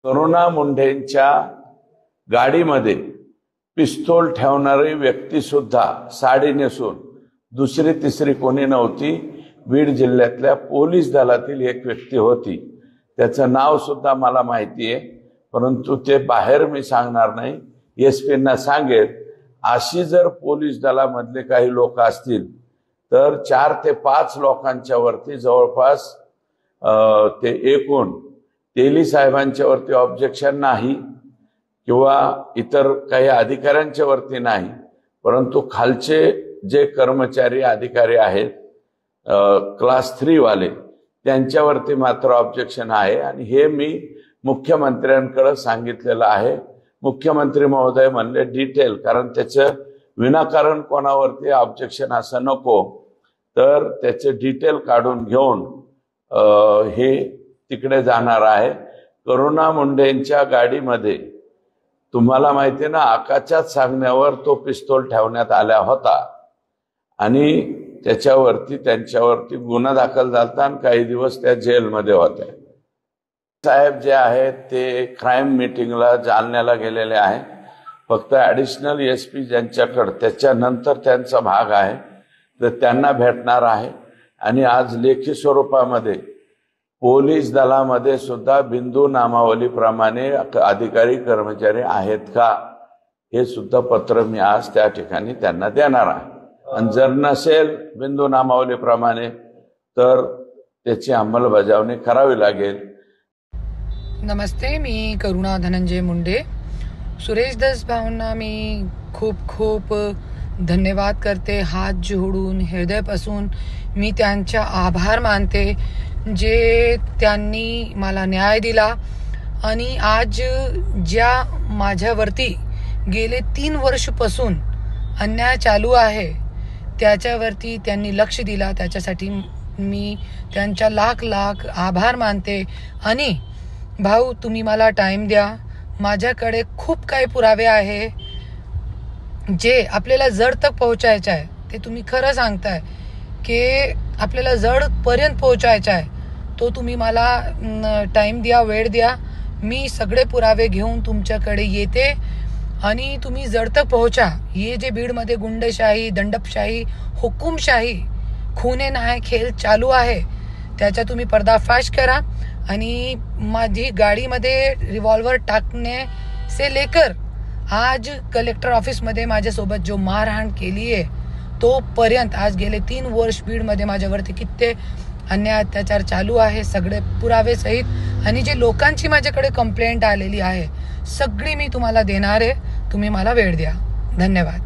करुणा मुंढेंच्या गाडीमध्ये पिस्तूल ठेवणारी व्यक्ती सुद्धा साडी नेसून दुसरी तिसरी कोणी नव्हती, बीड जिल्ह्यातल्या पोलीस दलातील एक व्यक्ती होती। त्याचं नाव सुद्धा मला माहिती आहे, परंतु ते बाहेर मी सांगणार नाही, एसपींना सांगेल। अशी जर पोलीस दलामधले काही लोक असतील तर 4 ते 5 लोकांच्या वरती जवळपास ते एकूण तेली साहेबांच्या वरती ऑब्जेक्शन नाही किंवा इतर काही अधिकाऱ्यांच्या वरती नाही, परंतु खालचे जे कर्मचारी अधिकारी आहेत क्लास 3 वाले त्यांच्यावरती मात्र ऑब्जेक्शन आहे। आणि हे मी मुख्यमंत्र्यांकडे सांगितलेलं आहे। मुख्यमंत्री महोदय म्हणले डिटेल, कारण त्याचं विनाकारण कोणावरती ऑब्जेक्शन असं नको, तर त्याचे डिटेल काढून घेऊन हे तिकडे जाणार आहे। करुणा मुंढेंच्या गाडीमध्ये तुम्हाला माहिती आहे ना, आकाशात सांगण्यावर तो पिस्तूल ठेवण्यात आला होता आणि त्यांच्यावरती गुन्हा दाखल झाला आणि काही दिवस त्या जेलमध्ये होत्या। साहेब जे आहेत ते क्राईम मीटिंगला जालन्याला गेलेले आहे। फक्त ॲडिशनल एसपी ज्यांच्याकडे त्याच्यानंतर त्यांचा भाग आहे तर त्यांना भेटणार आहे। आणि आज लेखी स्वरूपामध्ये पोलीस दलामध्ये सुद्धा बिंदू नामावलीप्रमाणे अधिकारी कर्मचारी आहेत का हे सुद्धा पत्र मी आज त्या ठिकाणी त्यांना देणार आहे। आणि जर नसेल बिंदू नामावलीप्रमाणे तर त्याची अंमलबजावणी करावी लागेल। नमस्ते, मी करुणा धनंजय मुंडे। सुरेश दस भाऊंना मी खूप खूप धन्यवाद करते, हात जोडून हृदयापासून मी त्यांचा आभार मानते जे त्यांनी मला न्याय दिला। आणि आज ज्या माझ्यावरती गेले 3 वर्षापासून अन्याय चालू आहे त्याच्यावरती त्यांनी लक्ष दिला, त्याच्यासाठी मी त्यांचा लाख लाख आभार मानते। आणि भाऊ, तुम्ही मला टाइम द्या, माझ्याकडे खूप काही पुरावे आहे जे आपल्याला जड तक पोहोचायचे आहे। ते तुम्ही खरं सांगताय की आपल्याला जड पर्यंत पोहोचायचं आहे, तो तुम्ही मला टाइम द्या, वेळ द्या, मी सगळे पुरावे घेऊन तुमच्याकडे येते आणि तुम्ही जड तक पोहोचा। हे जे बीडमध्ये गुंडशाही, दंडपशाही, हुकुमशाही, खुने नाही खेळ चालू आहे त्याचा तुम्ही पर्दाफाश करा। आणि माझी गाडीमध्ये रिव्हॉल्वर टाकणे से लेकर आज कलेक्टर ऑफिसमध्ये माझ्यासोबत जो मारहाण केली आहे तो पर्यंत आज गेले 3 वर्ष बीडमध्ये माझ्यावरती किती अन्याय अत्याचार चालू आहे, सगळे पुरावे सहित। आणि जे लोकांची माझ्याकडे कंप्लेंट आलेली आहे सगळी मी तुम्हाला देणार आहे, तुम्ही मला वेळ द्या। धन्यवाद।